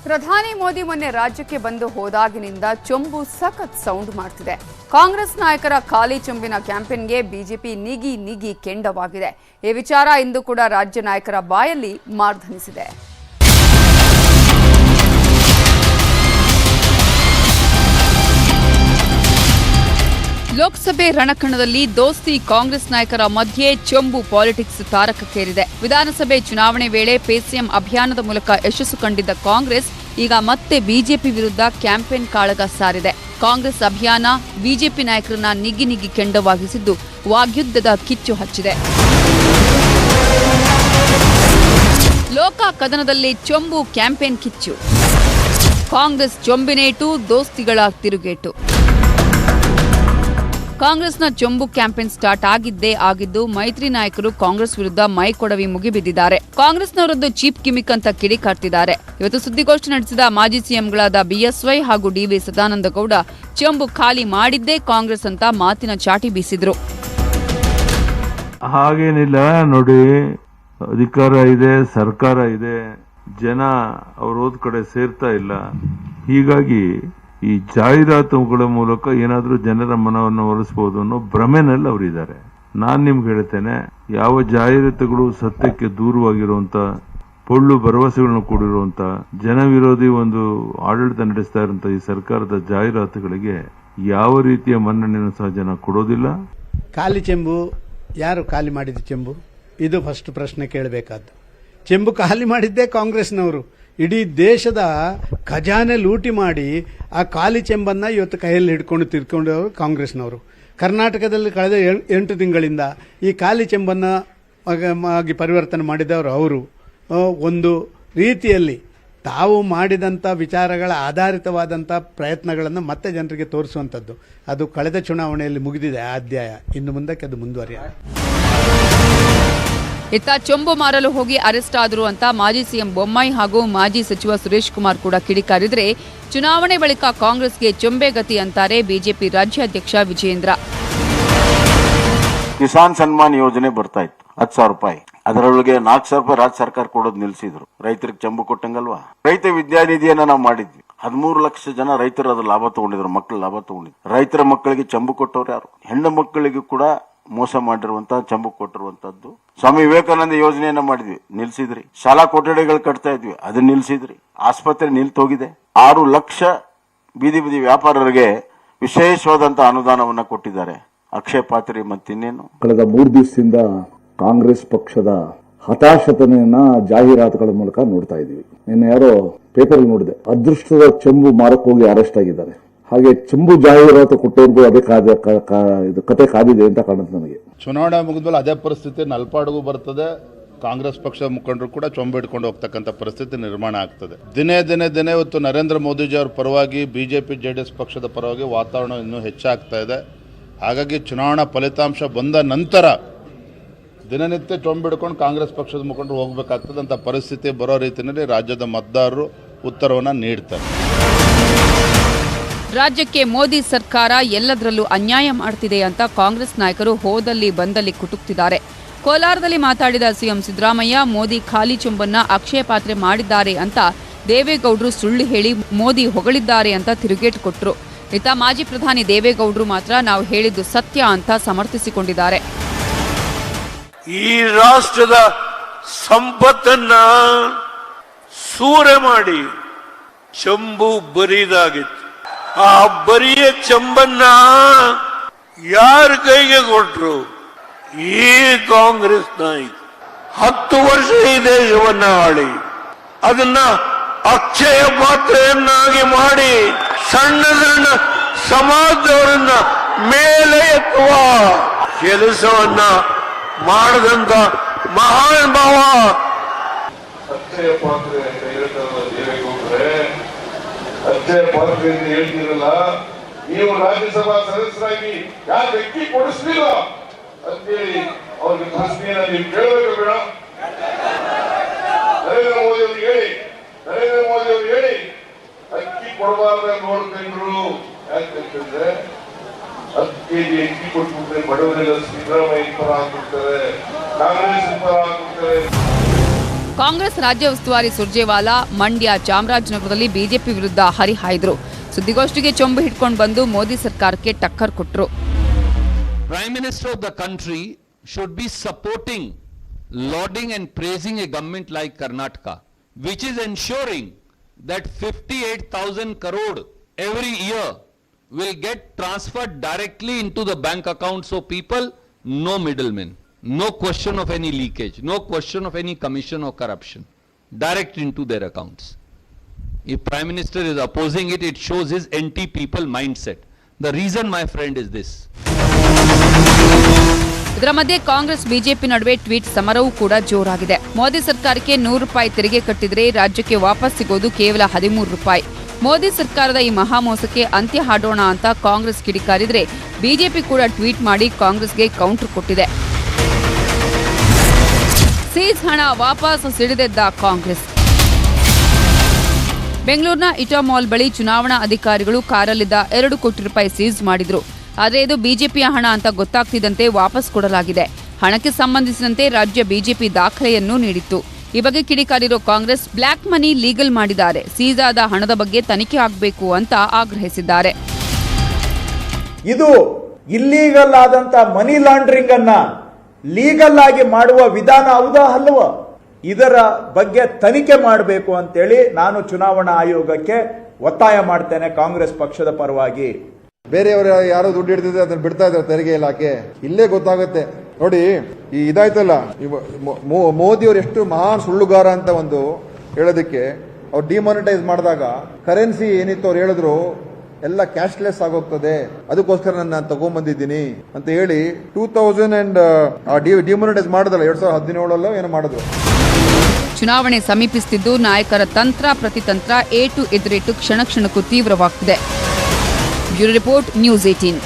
ಪ್ರಧಾನಿ ಮೋದಿ ಮೊನ್ನೆ ರಾಜ್ಯಕ್ಕೆ ಬಂದು ಹೋದಾಗಿನಿಂದ ಚೊಂಬು ಸಖತ್ ಸೌಂಡ್ ಮಾಡ್ತಿದೆ. ಕಾಂಗ್ರೆಸ್ ನಾಯಕರ ಖಾಲಿ ಚೊಂಬಿನ ಕ್ಯಾಂಪೇನ್ಗೆ ಬಿಜೆಪಿ ನೀಗಿ ಕೆಂಡವಾಗಿದೆ. ಈ ವಿಚಾರ ಇಂದು ಕೂಡ ರಾಜ್ಯ ನಾಯಕರ ಬಾಯಲ್ಲಿ ಮಾರ್ಧನಿಸಿದೆ. ಲೋಕಸಭೆ ರಣಕಣದಲ್ಲಿ ದೋಸ್ತಿ ಕಾಂಗ್ರೆಸ್ ನಾಯಕರ ಮಧ್ಯೆ ಚೊಂಬು ಪಾಲಿಟಿಕ್ಸ್ ತಾರಕಕ್ಕೇರಿದೆ. ವಿಧಾನಸಭೆ ಚುನಾವಣೆ ವೇಳೆ ಪೇಸಿಎಂ ಅಭಿಯಾನದ ಮೂಲಕ ಯಶಸ್ಸು ಕಂಡಿದ್ದ ಕಾಂಗ್ರೆಸ್ ಈಗ ಮತ್ತೆ ಬಿಜೆಪಿ ವಿರುದ್ಧ ಕ್ಯಾಂಪೇನ್ ಕಾಳಗ ಸಾರಿದೆ. ಕಾಂಗ್ರೆಸ್ ಅಭಿಯಾನ ಬಿಜೆಪಿ ನಾಯಕರನ್ನ ನಿಗಿ ಕೆಂಡವಾಗಿಸಿದ್ದು ವಾಗ್ಯುದ್ಧದ ಕಿಚ್ಚು ಹಚ್ಚಿದೆ. ಲೋಕ ಕದನದಲ್ಲಿ ಚೊಂಬು ಕ್ಯಾಂಪೇನ್ ಕಿಚ್ಚು. ಕಾಂಗ್ರೆಸ್ ಚೊಂಬಿನೇಟು, ದೋಸ್ತಿಗಳ ತಿರುಗೇಟು. ಕಾಂಗ್ರೆಸ್ನ ಚೊಂಬು ಕ್ಯಾಂಪೇನ್ ಸ್ಟಾರ್ಟ್ ಆಗಿದ್ದು ಮೈತ್ರಿ ನಾಯಕರು ಕಾಂಗ್ರೆಸ್ ವಿರುದ್ಧ ಮೈಕೊಡವಿ ಮುಗಿಬಿದ್ದಿದ್ದಾರೆ. ಕಾಂಗ್ರೆಸ್ನವರದ್ದು ಚೀಪ್ ಗಿಮಿಕ್ ಅಂತ ಕಿಡಿಕಾರ್ತಿದ್ದಾರೆ. ಇವತ್ತು ಸುದ್ದಿಗೋಷ್ಠಿ ನಡೆಸಿದ ಮಾಜಿ ಸಿಎಂಗಳಾದ ಬಿಎಸ್ವೈ ಹಾಗೂ ಡಿವಿ ಸದಾನಂದಗೌಡ ಚೊಂಬು ಖಾಲಿ ಮಾಡಿದ್ದೇ ಕಾಂಗ್ರೆಸ್ ಅಂತ ಮಾತಿನ ಚಾಟಿ ಬೀಸಿದ್ರು. ಹಾಗೇನಿಲ್ಲ ನೋಡಿ, ಅಧಿಕಾರ ಇದೆ, ಸರ್ಕಾರ ಇದೆ, ಜನ ಅವ್ರ ಕಡೆ ಸೇರ್ತಾ ಇಲ್ಲ. ಹೀಗಾಗಿ ಈ ಜಾಹೀರಾತುಗಳ ಮೂಲಕ ಏನಾದ್ರೂ ಜನರ ಮನವನ್ನು ಒಲಿಸಬಹುದು ಅನ್ನೋ ಭ್ರಮೆನಲ್ಲಿ ಅವರಿದ್ದಾರೆ. ನಾನ್ ನಿಮ್ಗೆ ಹೇಳ್ತೇನೆ, ಯಾವ ಜಾಹೀರಾತುಗಳು ಸತ್ಯಕ್ಕೆ ದೂರವಾಗಿರುವಂತ ಪೊಳ್ಳು ಭರವಸೆಗಳನ್ನು ಕೂಡಿರುವಂತ ಜನ ವಿರೋಧಿ ಒಂದು ಆಡಳಿತ ನಡೆಸ್ತಾ ಇರುವಂತ ಈ ಸರ್ಕಾರದ ಜಾಹೀರಾತುಗಳಿಗೆ ಯಾವ ರೀತಿಯ ಮನ್ನಣೆಯನ್ನು ಸಹ ಜನ ಕೊಡೋದಿಲ್ಲ. ಖಾಲಿ ಚೆಂಬು ಯಾರು ಖಾಲಿ ಮಾಡಿದ ಚೆಂಬು? ಇದು ಫಸ್ಟ್ ಪ್ರಶ್ನೆ ಕೇಳಬೇಕಾದ್ದು. ಚೆಂಬು ಖಾಲಿ ಮಾಡಿದ್ದೇ ಕಾಂಗ್ರೆಸ್ನವರು. ಇಡೀ ದೇಶದ ಖಜಾನೆ ಲೂಟಿ ಮಾಡಿ ಆ ಖಾಲಿ ಚೆಂಬನ್ನ ಇವತ್ತು ಕೈಯಲ್ಲಿ ಹಿಡ್ಕೊಂಡು ತಿರ್ಕೊಂಡವರು ಕಾಂಗ್ರೆಸ್ನವರು. ಕರ್ನಾಟಕದಲ್ಲಿ ಕಳೆದ 8 ತಿಂಗಳಿಂದ ಈ ಖಾಲಿ ಚೆಂಬನ್ನ ಆಗಿ ಪರಿವರ್ತನೆ ಮಾಡಿದವರು ಅವರು. ಒಂದು ರೀತಿಯಲ್ಲಿ ತಾವು ಮಾಡಿದಂಥ ವಿಚಾರಗಳ ಆಧಾರಿತವಾದಂಥ ಪ್ರಯತ್ನಗಳನ್ನು ಮತ್ತೆ ಜನರಿಗೆ ತೋರಿಸುವಂಥದ್ದು. ಅದು ಕಳೆದ ಚುನಾವಣೆಯಲ್ಲಿ ಮುಗಿದಿದೆ ಆ ಅಧ್ಯಾಯ. ಇನ್ನು ಮುಂದಕ್ಕೆ ಅದು ಮುಂದುವರಿಯ. ಇತ್ತ ಚೊಂಬು ಮಾರಲು ಹೋಗಿ ಅರೆಸ್ಟ್ ಆದರು ಅಂತ ಮಾಜಿ ಸಿಎಂ ಬೊಮ್ಮಾಯಿ ಹಾಗೂ ಮಾಜಿ ಸಚಿವ ಸುರೇಶ್ ಕುಮಾರ್ ಕೂಡ ಕಿಡಿಕಾರಿದ್ರೆ, ಚುನಾವಣೆ ಬಳಿಕ ಕಾಂಗ್ರೆಸ್ಗೆ ಚೊಂಬೆ ಗತಿ ಅಂತಾರೆ ಬಿಜೆಪಿ ರಾಜ್ಯಾಧ್ಯಕ್ಷ ವಿಜೇಂದ್ರ. ಕಿಸಾನ್ ಸನ್ಮಾನ್ ಯೋಜನೆ ಬರ್ತಾ ಇತ್ತು, 10,000 ರೂಪಾಯಿ. ಅದರೊಳಗೆ 4,000 ರೂಪಾಯಿ ರಾಜ್ಯ ಸರ್ಕಾರ ಕೊಡೋದು ನಿಲ್ಸಿದ್ರು. ರೈತರಿಗೆ ಚಂಬು ಕೊಟ್ಟಂಗಲ್ವಾ? ರೈತ ವಿದ್ಯಾನಿಧಿಯನ್ನ ನಾವು ಮಾಡಿದ್ವಿ. 13 ಲಕ್ಷ ಜನ ರೈತರು ಅದ್ರ ಲಾಭ ತಗೊಂಡಿದ್ರು, ಮಕ್ಕಳು ಲಾಭ ತಗೊಂಡಿದ್ರು. ರೈತರ ಮಕ್ಕಳಿಗೆ ಚಂಬು ಕೊಟ್ಟವ್ರು ಯಾರು? ಹೆಣ್ಣು ಮಕ್ಕಳಿಗೂ ಕೂಡ ಮೋಸ ಮಾಡಿರುವಂತಹ ಚಂಬು ಕೊಟ್ಟಿರುವಂತದ್ದು. ಸ್ವಾಮಿ ವಿವೇಕಾನಂದ ಯೋಜನೆಯನ್ನ ಮಾಡಿದ್ವಿ, ನಿಲ್ಸಿದ್ರಿ. ಶಾಲಾ ಕೊಠಡಿಗಳು ಕಟ್ತಾ ಇದ್ವಿ, ಅದನ್ನ ನಿಲ್ಸಿದ್ರಿ. ಆಸ್ಪತ್ರೆ ನಿಲ್ತೋಗಿದೆ. 6 ಲಕ್ಷ ಬೀದಿ ವ್ಯಾಪಾರರಿಗೆ ವಿಶೇಷವಾದಂತಹ ಅನುದಾನವನ್ನ ಕೊಟ್ಟಿದ್ದಾರೆ. ಅಕ್ಷಯ ಪಾತ್ರೆ ಮತ್ತಿನ್ನೇನು. ಕಳೆದ 3 ದಿವಸದಿಂದ ಕಾಂಗ್ರೆಸ್ ಪಕ್ಷದ ಹತಾಶತೆಯನ್ನ ಜಾಹೀರಾತುಗಳ ಮೂಲಕ ನೋಡ್ತಾ ಇದೀವಿ. ನಿನ್ನೆ ಯಾರೋ ಪೇಪರ್ ನೋಡಿದೆ, ಅದೃಷ್ಟದ ಚೆಂಬು ಮಾರಕ್ ಹೋಗಿ ಅರೆಸ್ಟ್ ಆಗಿದ್ದಾರೆ. ಹಾಗೆ ಚೆಂಬು ಜಾಹೀರಾತು ಕೊಟ್ಟವ್ರಿಗೂ ಅದೇ ಕತೆ ಕಾದಿದೆ ಅಂತ ಕಾಣುತ್ತೆ ನನಗೆ. ಚುನಾವಣೆ ಮುಗಿದ್ಮೇಲೆ ಅದೇ ಪರಿಸ್ಥಿತಿ ನಲ್ಪಾಡ್ಗೂ ಬರ್ತದೆ. ಕಾಂಗ್ರೆಸ್ ಪಕ್ಷದ ಮುಖಂಡರು ಕೂಡ ಚೊಂಬು ಹಿಡ್ಕೊಂಡು ಹೋಗ್ತಕ್ಕಂಥ ಪರಿಸ್ಥಿತಿ ನಿರ್ಮಾಣ ಆಗ್ತದೆ. ದಿನೇ ಇವತ್ತು ನರೇಂದ್ರ ಮೋದಿಜಿ ಅವರ ಪರವಾಗಿ ಬಿಜೆಪಿ ಜೆಡಿಎಸ್ ಪಕ್ಷದ ಪರವಾಗಿ ವಾತಾವರಣ ಇನ್ನೂ ಹೆಚ್ಚಾಗ್ತಾ ಇದೆ. ಹಾಗಾಗಿ ಚುನಾವಣಾ ಫಲಿತಾಂಶ ಬಂದ ನಂತರ ದಿನನಿತ್ಯ ಚೊಂಬು ಹಿಡ್ಕೊಂಡು ಕಾಂಗ್ರೆಸ್ ಪಕ್ಷದ ಮುಖಂಡರು ಹೋಗಬೇಕಾಗ್ತದೆ ಅಂತ ಪರಿಸ್ಥಿತಿ ಬರೋ ರೀತಿಯಲ್ಲಿ ರಾಜ್ಯದ ಮತದಾರರು ಉತ್ತರವನ್ನು ನೀಡ್ತಾರೆ. ರಾಜ್ಯಕ್ಕೆ ಮೋದಿ ಸರ್ಕಾರ ಎಲ್ಲದರಲ್ಲೂ ಅನ್ಯಾಯ ಮಾಡ್ತಿದೆ ಅಂತ ಕಾಂಗ್ರೆಸ್ ನಾಯಕರು ಹೋದಲ್ಲಿ ಬಂದಲ್ಲಿ ಕುಟುಕ್ತಿದ್ದಾರೆ. ಕೋಲಾರದಲ್ಲಿ ಮಾತಾಡಿದ ಸಿಎಂ ಸಿದ್ದರಾಮಯ್ಯ, ಮೋದಿ ಖಾಲಿ ಚೊಂಬನ್ನ ಅಕ್ಷಯ ಪಾತ್ರೆ ಮಾಡಿದ್ದಾರೆ ಅಂತ ದೇವೇಗೌಡರು ಸುಳ್ಳು ಹೇಳಿ ಮೋದಿ ಹೊಗಳಿದ್ದಾರೆ ಅಂತ ತಿರುಗೇಟು ಕೊಟ್ಟರು. ಇತ್ತ ಮಾಜಿ ಪ್ರಧಾನಿ ದೇವೇಗೌಡರು ಮಾತ್ರ ನಾವು ಹೇಳಿದ್ದು ಸತ್ಯ ಅಂತ ಸಮರ್ಥಿಸಿಕೊಂಡಿದ್ದಾರೆ. ಈ ರಾಷ್ಟ್ರದ ಸಂಪತ್ತನ್ನ ಸೂರೆ ಮಾಡಿ ಚಂಬು ಬರಿದಾಗಿತ್ತು. ಆ ಬರಿಯ ಚಂಬನ್ನ ಯಾರ ಕೈಗೆ ಕೊಟ್ರು? ಈ ಕಾಂಗ್ರೆಸ್ ನಾಯಕ 10 ವರ್ಷ ಈ ದೇಶವನ್ನ ಆಳಿ ಅದನ್ನ ಅಕ್ಷಯ ಪಾತ್ರೆಯನ್ನಾಗಿ ಮಾಡಿ ಸಣ್ಣ ಸಮಾಜದವರನ್ನ ಮೇಲೆ ಎತ್ತುವ ಕೆಲಸವನ್ನ ಮಾಡದಂತ ಮಹಾನ್ ಭಾವ. ಅಕ್ಷಯ ಪಾತ್ರೆ ಅಂತ ಹೇಳ್ತಾರಲ್ಲ ದೇವೇಗೌಡ್ರೆ, ಅಕ್ಷಯ ಪಾತ್ರೆ ಅಂತ ಹೇಳ್ತಿರಲ್ಲ, ನೀವು ರಾಜ್ಯಸಭಾ ಸದಸ್ಯರಾಗಿ ಯಾಕೆ ಅಕ್ಕಿ ಕೊಡಿಸ್ಲಿಲ್ಲ ಅಂತೇಳಿ ಅವ್ರಿಗೆ ಪ್ರಶ್ನೆಯನ್ನ ನೀವು ಕೇಳಬೇಕು ಬೇಡ? ನರೇಂದ್ರ ಮೋದಿ ಅವರು ಹೇಳಿ ಅಕ್ಕಿ ಕೊಡಬಾರ್ದ ನೋಡ್ಕೊಂಡ್ರು. ಯಾಕಂತಂದ್ರೆ 10 ಕೆಜಿ ಅಕ್ಕಿ ಕೊಟ್ಬಿಟ್ರೆ ಬಡವರೆಲ್ಲ ಸಿದ್ದರಾಮಯ್ಯ ಪರ ಹಾಕ್ಬಿಡ್ತಾರೆ, ಕಾಂಗ್ರೆಸ್ ಪರ ಹಾಕ್ಬಿಡ್ತಾರೆ. ಕಾಂಗ್ರೆಸ್ ರಾಜ್ಯ ಉಸ್ತುವಾರಿ ಸುರ್ಜೇವಾಲಾ ಮಂಡ್ಯ, ಚಾಮರಾಜನಗರದಲ್ಲಿ ಬಿಜೆಪಿ ವಿರುದ್ಧ ಹರಿಹಾಯ್ದರು. ಸುದ್ದಿಗೋಷ್ಠಿಗೆ ಚೊಂಬು ಹಿಡ್ಕೊಂಡು ಬಂದು ಮೋದಿ ಸರ್ಕಾರಕ್ಕೆ ಟಕ್ಕರ್ ಕೊಟ್ಟರು. Prime Minister of the country should be supporting, lauding and praising a government like Karnataka, which is ensuring that 58,000 crore every year will get transferred directly into the bank accounts of people, no middlemen, no question of any leakage, no question of any commission or corruption, direct into their accounts. If Prime Minister is opposing it, it shows his anti-people mindset. The reason, my friend, is this. ಇದರ ಮಧ್ಯೆ Congress BJP ನಡುವೆ tweet ಸಮರವೂ ಕೂಡ ಜೋರಾಗಿದೆ. ಮೋದಿ ಸರ್ಕಾರಕ್ಕೆ ₹100 ತೆರಿಗೆ ಕಟ್ಟಿದ್ರೆ ರಾಜ್ಯಕ್ಕೆ ವಾಪಸ್ ಸಿಗೋದು ಕೇವಲ ₹13. ಮೋದಿ ಸರ್ಕಾರದ ಈ ಮಹಾಮೋಸಕ್ಕೆ ಅಂತ್ಯ ಹಾಡೋಣ ಅಂತ ಕಾಂಗ್ರೆಸ್ ಕಿಡಿಕಾರಿದ್ರೆ ಬಿಜೆಪಿ ಕೂಡ ಟ್ವೀಟ್ ಮಾಡಿ ಕಾಂಗ್ರೆಸ್ಗೆ ಕೌಂಟರ್ ಕೊಟ್ಟಿದೆ. ಸೀಸ್ ಹಣ ವಾಪಸ್ ಸಿಡಿದೆದ್ದ ಕಾಂಗ್ರೆಸ್. ಬೆಂಗಳೂರಿನ ಇಟಾ ಮಾಲ್ ಬಳಿ ಚುನಾವಣಾ ಅಧಿಕಾರಿಗಳು ಕಾರಲ್ಲಿದ್ದ ₹2 ಕೋಟಿ ಸೀಸ್ ಮಾಡಿದ್ರು. ಆದರೆ ಇದು ಬಿಜೆಪಿಯ ಹಣ ಅಂತ ಗೊತ್ತಾಗ್ತಿದ್ದಂತೆ ವಾಪಸ್ ಕೊಡಲಾಗಿದೆ. ಹಣಕ್ಕೆ ಸಂಬಂಧಿಸಿದಂತೆ ರಾಜ್ಯ ಬಿಜೆಪಿ ದಾಖಲೆಯನ್ನೂ ನೀಡಿತ್ತು. ಈ ಬಗ್ಗೆ ಕಿಡಿಕಾರಿರೋ ಕಾಂಗ್ರೆಸ್ ಬ್ಲ್ಯಾಕ್ ಮನಿ ಲೀಗಲ್ ಮಾಡಿದ್ದಾರೆ, ಸೀಸ್ ಆದ ಹಣದ ಬಗ್ಗೆ ತನಿಖೆ ಆಗಬೇಕು ಅಂತ ಆಗ್ರಹಿಸಿದ್ದಾರೆ. ಇದು ಇಲ್ಲೀಗಲ್ ಆದಂತ ಮನಿ ಲಾಂಡ್ರಿಂಗ್ ಅನ್ನ ಲೀಗಲ್ ಆಗಿ ಮಾಡುವ ವಿಧಾನ ಹೌದಾ ಅಲ್ವಾ? ಇದರ ಬಗ್ಗೆ ತನಿಖೆ ಮಾಡಬೇಕು ಅಂತೇಳಿ ನಾನು ಚುನಾವಣಾ ಆಯೋಗಕ್ಕೆ ಒತ್ತಾಯ ಮಾಡ್ತೇನೆ ಕಾಂಗ್ರೆಸ್ ಪಕ್ಷದ ಪರವಾಗಿ. ಬೇರೆಯವರು ಯಾರೋ ದುಡ್ಡು ಹಿಡಿದಿದ್ರೆ ಅದನ್ನ ಬಿಡ್ತಾ ಇದ್ದಾರೆ ತೆರಿಗೆ ಇಲಾಖೆ. ಇಲ್ಲೇ ಗೊತ್ತಾಗುತ್ತೆ ನೋಡಿ. ಈ ಇದಾಯ್ತಲ್ಲ, ಮೋದಿ ಅವರು ಎಷ್ಟು ಮಹಾನ್ ಸುಳ್ಳುಗಾರ ಅಂತ ಒಂದು ಹೇಳೋದಕ್ಕೆ, ಅವ್ರು ಡಿಮಾನಿಟೈಸ್ ಮಾಡಿದಾಗ ಕರೆನ್ಸಿ ಏನಿತ್ತು ಅವ್ರು ಹೇಳಿದ್ರು ಎಲ್ಲ ಕ್ಯಾಶ್ಲೆಸ್ ಆಗೋಗ್ತದೆ, ಅದಕ್ಕೋಸ್ಕರ ನಾನು ತಗೊಂಡ್ಬಂದಿದ್ದೀನಿ ಅಂತ ಹೇಳಿ 2000 ಡಿಮಾನಿಟೈಸ್ ಮಾಡಿದಲ್ಲ 2017 ಏನೋ ಮಾಡಿದ್ರು. ಚುನಾವಣೆ ಸಮೀಪಿಸುತ್ತಿದ್ದು ನಾಯಕರ ತಂತ್ರ ಪ್ರತಿತಂತ್ರ ಏಟು ಎದುರೇಟು ಕ್ಷಣ ಕ್ಷಣಕ್ಕೂ ತೀವ್ರವಾಗ್ತಿದೆ. Bureau report, news 18.